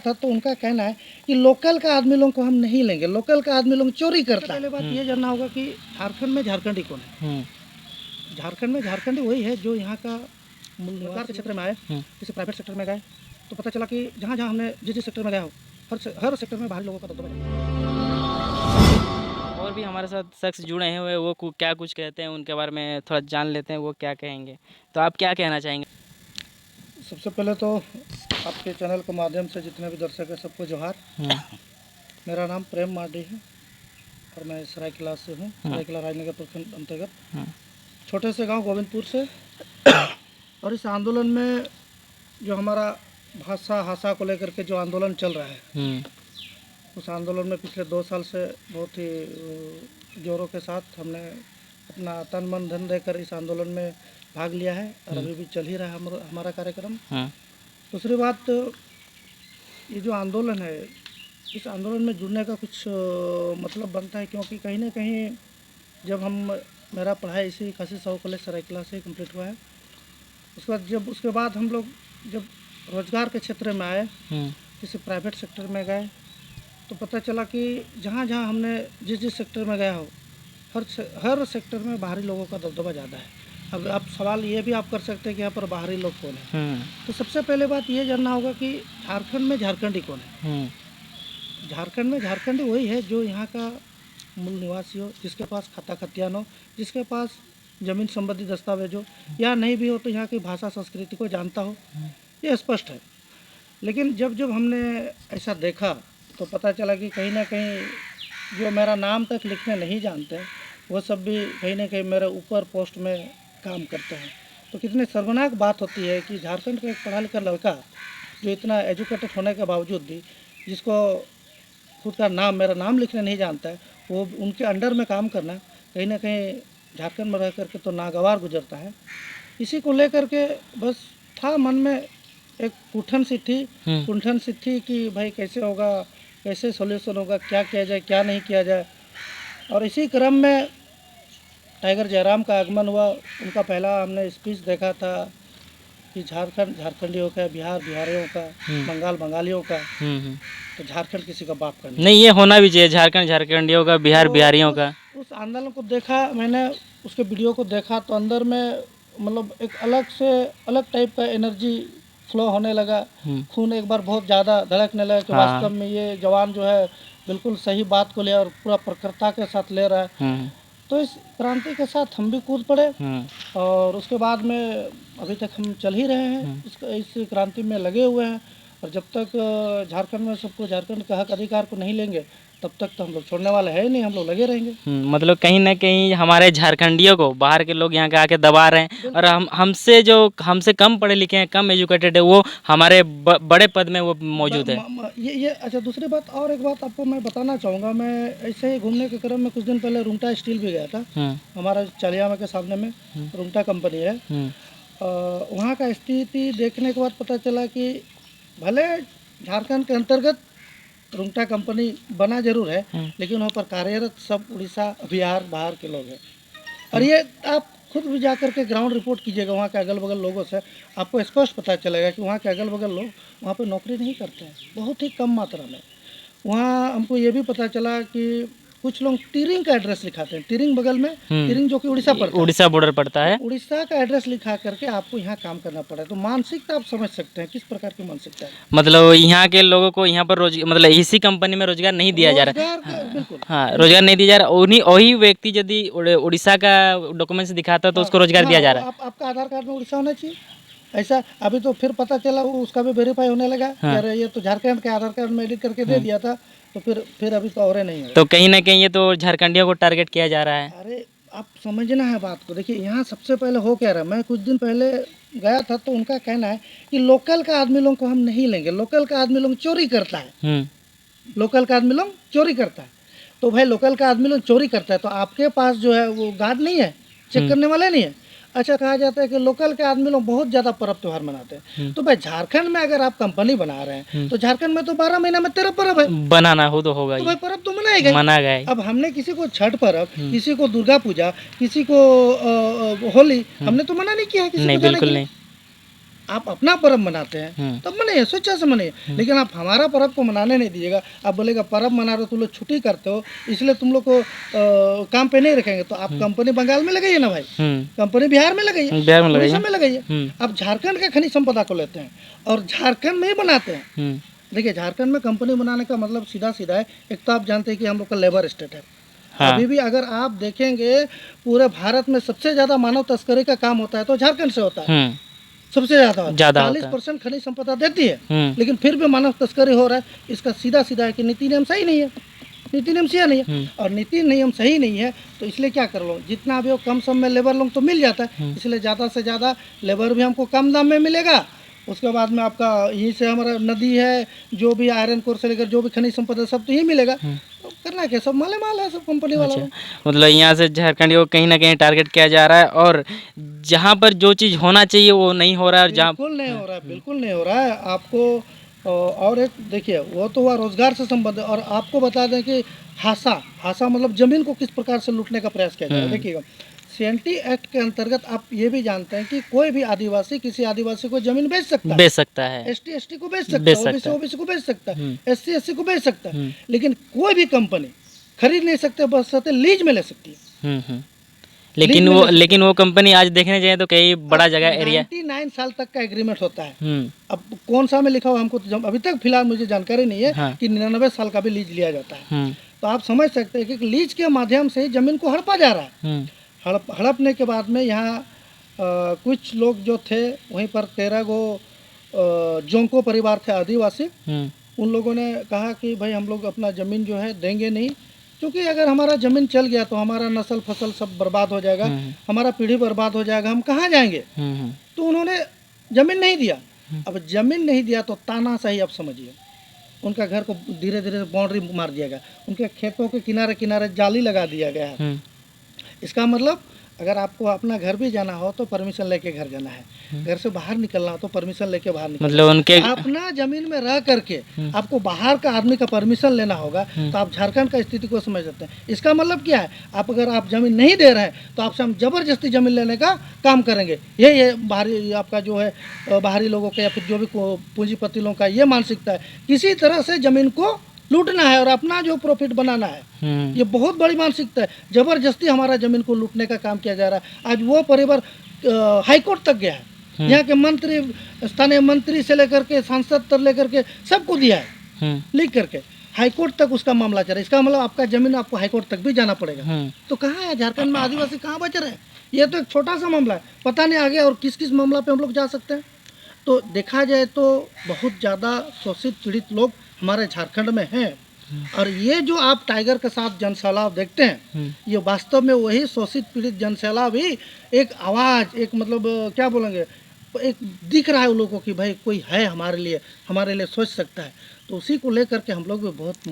था तो उनका कहना है कि लोकल का आदमी लोगों को हम नहीं लेंगे, लोकल का आदमी लोग चोरी करता है। पहले बात ये जानना होगा कि झारखंड में झारखंडी कौन है। झारखंड में झारखंडी वही है जो यहाँ का रोजगार के क्षेत्र में आए, किसी प्राइवेट सेक्टर में गए तो पता चला कि जहाँ जहाँ हमने जिस सेक्टर में गया हो हर सेक्टर में बाहरी लोगों का दबदबा है। और भी हमारे साथ शख्स जुड़े हैं, वो क्या कुछ कहते हैं उनके बारे में थोड़ा जान लेते हैं, वो क्या कहेंगे। तो आप क्या कहना चाहेंगे? सबसे पहले तो आपके चैनल के माध्यम से जितने भी दर्शक हैं सबको जोहार। मेरा नाम प्रेम मार्डी है और मैं सरायकेला से हूँ, सरायकेला राजनगर प्रखंड अंतर्गत छोटे से गांव गोविंदपुर से। और इस आंदोलन में जो हमारा भाषा को लेकर के जो आंदोलन चल रहा है, उस आंदोलन में पिछले 2 साल से बहुत ही जोरों के साथ हमने अपना तन मन धन देकर इस आंदोलन में भाग लिया है और अभी भी चल ही रहा है हमारा कार्यक्रम। दूसरी बात, ये जो आंदोलन है, इस आंदोलन में जुड़ने का कुछ मतलब बनता है, क्योंकि कहीं ना कहीं जब मेरा पढ़ाई इसी खासी साहू कॉलेज सरायकेला से कंप्लीट हुआ है, उसके बाद हम लोग जब रोजगार के क्षेत्र में आए, किसी प्राइवेट सेक्टर में गए तो पता चला कि जहाँ जहाँ हमने जिस सेक्टर में गया हो हर सेक्टर में बाहरी लोगों का दबदबा ज़्यादा है। अब आप सवाल ये भी आप कर सकते हैं कि यहाँ पर बाहरी लोग कौन है। तो सबसे पहले बात ये जानना होगा कि झारखंड में झारखंडी कौन है। झारखंड में झारखंडी वही है जो यहाँ का मूल निवासी हो, जिसके पास खाता खतियान हो, जिसके पास ज़मीन संबंधी दस्तावेज हो, या नहीं भी हो तो यहाँ की भाषा संस्कृति को जानता हो, ये स्पष्ट है। लेकिन जब हमने ऐसा देखा तो पता चला कि कहीं ना कहीं जो मेरा नाम तक लिखने नहीं जानते वो सब भी कहीं ना कहीं मेरे ऊपर पोस्ट में काम करते हैं। तो कितनी शर्मनाक बात होती है कि झारखंड का एक पढ़ा लिखा लड़का जो इतना एजुकेटेड होने के बावजूद भी जिसको खुद का मेरा नाम लिखने नहीं जानता है, वो उनके अंडर में काम करना कहीं ना कहीं झारखंड में रह करके तो नागवार गुजरता है। इसी को लेकर के बस था मन में एक कुंठन सी थी कि भाई कैसे होगा, कैसे सॉल्यूशन होगा, क्या किया जाए क्या नहीं किया जाए। और इसी क्रम में टाइगर जयराम का आगमन हुआ। उनका पहला हमने स्पीच देखा था कि झारखंड झारखंडियों का, बिहार बिहारियों का, बंगाल बंगालियों का, तो झारखंड किसी का बाप का नहीं। ये होना भी चाहिए, झारखंड झारखंडियों का, बिहार बिहारियों का। उस आंदोलन को देखा मैंने, उसके वीडियो को देखा तो अंदर में मतलब एक अलग टाइप का एनर्जी फ्लो होने लगा। खून एक बार बहुत ज़्यादा धड़कने लगा कि वास्तव में ये जवान जो है बिल्कुल सही बात को ले और पूरा प्रखरता के साथ ले रहा है। तो इस क्रांति के साथ हम भी कूद पड़े और उसके बाद में अभी तक हम चल ही रहे हैं, इस क्रांति में लगे हुए हैं। और जब तक झारखंड में सबको झारखंड का हक अधिकार को नहीं लेंगे तब तक तो हम लोग छोड़ने वाले हैं ही नहीं, हम लोग लगे रहेंगे। मतलब कहीं ना कहीं हमारे झारखंडियों को बाहर के लोग यहाँ के आके दबा रहे हैं और हमसे कम पढ़े लिखे हैं, कम एजुकेटेड है, वो हमारे बड़े पद में वो मौजूद है। ये अच्छा, दूसरी बात और एक बात आपको मैं बताना चाहूँगा। मैं ऐसे ही घूमने के क्रम में कुछ दिन पहले रुंगटा स्टील भी गया था। हमारा चालियामा के सामने में रुंगटा कंपनी है। वहाँ का स्थिति देखने के बाद पता चला कि भले झारखंड के अंतर्गत रुंगटा कंपनी बना जरूर है, लेकिन वहाँ पर कार्यरत सब उड़ीसा बिहार बाहर के लोग हैं। और ये आप खुद भी जा कर के ग्राउंड रिपोर्ट कीजिएगा वहाँ के अगल बगल लोगों से, आपको स्पष्ट पता चलेगा कि वहाँ के अगल बगल लोग वहाँ पर नौकरी नहीं करते हैं, बहुत ही कम मात्रा में। वहाँ हमको ये भी पता चला कि कुछ लोग टिरिंग का एड्रेस लिखाते हैं। टिरिंग बगल में, टिरिंग जो कि उड़ीसा बॉर्डर पड़ता है, उड़ीसा का एड्रेस लिखा करके आपको यहाँ काम करना पड़ा है। तो मानसिकता आप समझ सकते हैं किस प्रकार की मानसिकता है। मतलब यहाँ के लोगों को यहाँ पर मतलब इसी कंपनी में रोजगार नहीं दिया जा रहा है। बिल्कुल रोजगार नहीं दिया जा रहा। वही व्यक्ति यदि उड़ीसा का डॉक्यूमेंट्स दिखाता तो उसको रोजगार दिया जा रहा है। आपका आधार कार्ड में उड़ीसा होना चाहिए। ऐसा अभी तो फिर पता चला उसका भी वेरीफाई होने लगा। अरे ये तो झारखंड के आधार कार्ड में एडिट करके दे दिया था, तो फिर अभी तो और नहीं है। तो कहीं ना कहीं ये तो झारखंडियों को टारगेट किया जा रहा है। अरे आप समझना है बात को। देखिए यहाँ सबसे पहले हो क्या रहा, मैं कुछ दिन पहले गया था तो उनका कहना है कि लोकल का आदमी लोग को हम नहीं लेंगे, लोकल का आदमी लोग चोरी करता है। लोकल का आदमी लोग चोरी करता है। तो भाई लोकल का आदमी लोग चोरी करता है तो आपके पास जो है वो गार्ड नहीं है, चेक करने वाले नहीं है। अच्छा, कहा जाता है कि लोकल के आदमी लोग बहुत ज़्यादा पर्व त्यौहार मनाते हैं। तो भाई झारखंड में अगर आप कंपनी बना रहे हैं तो झारखंड में तो 12 महीना में 13 पर्व है, बनाना हो तो होगा, तो भाई पर्व तो मना गए। अब हमने किसी को छठ पर्व, किसी को दुर्गा पूजा, किसी को होली हमने तो मना नहीं किया है। नहीं, बिल्कुल नहीं। आप अपना पर्व मनाते हैं तब मनाइए, स्वेच्छा से मनाइए, लेकिन आप हमारा पर्व को मनाने नहीं दीजिएगा। आप बोलेगा पर्व मना रहे हो, तुम लोग छुट्टी करते हो इसलिए तुम लोग को काम पे नहीं रखेंगे, तो आप कंपनी बंगाल में लगाइए ना भाई, कंपनी बिहार में लगाइए, बिहार में उड़ीसा में लगाइए। आप झारखंड का खनिज संपदा को लेते हैं और झारखंड में ही बनाते हैं। देखिए झारखंड में कंपनी बनाने का मतलब सीधा सीधा है, एक तो आप जानते हैं कि हम लोग का लेबर स्टेट है। हाँ। अभी भी अगर आप देखेंगे पूरे भारत में सबसे ज्यादा मानव तस्करी का काम होता है तो झारखंड से होता है, सबसे ज्यादा 40% खनिज संपदा देती है, लेकिन फिर भी मानव तस्करी हो रहा है। इसका सीधा सीधा है कि नीति नियम सही नहीं है, नीति नियम सही नहीं है, और नीति नियम सही नहीं है तो इसलिए क्या कर लो, जितना भी हो कम सम में लेबर लोग तो मिल जाता है, इसलिए ज़्यादा से ज़्यादा लेबर भी हमको कम दाम में मिलेगा। उसके बाद में आपका यहीं से हमारा नदी है, जो भी आयरन कोर से लेकर जो भी खनिज संपदा सब तो यही मिलेगा। तो करना क्या, सब माले माल है, सब कंपनी वाला है। मतलब यहाँ से झारखंड को कहीं ना कहीं टारगेट किया जा रहा है, और जहाँ पर जो चीज़ होना चाहिए वो नहीं हो रहा है। बिल्कुल नहीं हो रहा है, बिल्कुल नहीं हो रहा है। आपको और एक देखिए, वो तो हुआ रोजगार से संबंधित, और आपको बता दें कि हासा मतलब जमीन को किस प्रकार से लूटने का प्रयास किया जा रहा है। देखिएगा सीएनटी एक्ट के अंतर्गत आप ये भी जानते हैं कि कोई भी आदिवासी किसी आदिवासी को जमीन बेच सकता है, एसटी को बेच सकता है, ओबीसी को बेच सकता है, एससी को बेच सकता है, लेकिन कोई भी कंपनी खरीद नहीं सकते, बशर्ते लीज में ले सकती है। लेकिन वो कंपनी आज देखने जाए तो कई बड़ा जगह एरिया 99 साल तक का एग्रीमेंट होता है। अब कौन सा में लिखा हुआ हमको तो अभी तक फिलहाल मुझे जानकारी नहीं है। हाँ। कि 99 साल का भी लीज लिया जाता है। तो आप समझ सकते हैं कि लीज के माध्यम से जमीन को हड़पा जा रहा है। हड़पने के बाद में यहाँ कुछ लोग जो थे वहीं पर 13 गो जोंको परिवार थे आदिवासी, उन लोगों ने कहा कि भाई हम लोग अपना ज़मीन जो है देंगे नहीं, क्योंकि अगर हमारा ज़मीन चल गया तो हमारा नस्ल फसल सब बर्बाद हो जाएगा, हमारा पीढ़ी बर्बाद हो जाएगा, हम कहाँ जाएंगे। तो उन्होंने ज़मीन नहीं दिया। अब ज़मीन नहीं दिया तो तानाशाही आप समझिए, उनका घर को धीरे धीरे बाउंड्री मार दिया गया, उनके खेतों के किनारे किनारे जाली लगा दिया गया है। इसका मतलब अगर आपको अपना घर भी जाना हो तो परमिशन लेके घर जाना है, घर से बाहर निकलना हो तो परमिशन लेके बाहर निकलना। मतलब उनके अपना जमीन में रह करके आपको बाहर का आदमी का परमिशन लेना होगा। तो आप झारखंड का स्थिति को समझ सकते हैं। इसका मतलब क्या है, आप अगर आप जमीन नहीं दे रहे हैं तो आपसे हम जबरदस्ती जमीन लेने का काम करेंगे। ये बाहरी आपका जो है बाहरी लोगों का या फिर जो भी पूंजीपति लोगों का ये मानसिकता है, किसी तरह से जमीन को लूटना है और अपना जो प्रॉफिट बनाना है। ये बहुत बड़ी मानसिकता है, जबरदस्ती हमारा जमीन को लूटने का काम किया जा रहा है। आज वो परिवार हाईकोर्ट तक गया है, यहाँ के मंत्री, स्थानीय मंत्री से लेकर के सांसद तक लेकर के सबको दिया है लिख करके, हाईकोर्ट तक उसका मामला चल रहा है। इसका मतलब आपका जमीन आपको हाईकोर्ट तक भी जाना पड़ेगा। तो कहाँ है झारखंड में आदिवासी, कहाँ बच रहे हैं। ये तो एक छोटा सा मामला है, पता नहीं आगे और किस किस मामला पे हम लोग जा सकते हैं। तो देखा जाए तो बहुत ज़्यादा शोषित पीड़ित लोग हमारे झारखंड में हैं। और ये जो आप टाइगर के साथ जनसैलाब देखते हैं, ये वास्तव में वही शोषित पीड़ित जनसैलाब ही एक आवाज़, एक मतलब क्या बोलेंगे, एक दिख रहा है उन लोगों को कि भाई कोई है हमारे लिए सोच सकता है। तो उसी को लेकर के हम लोग भी बहुत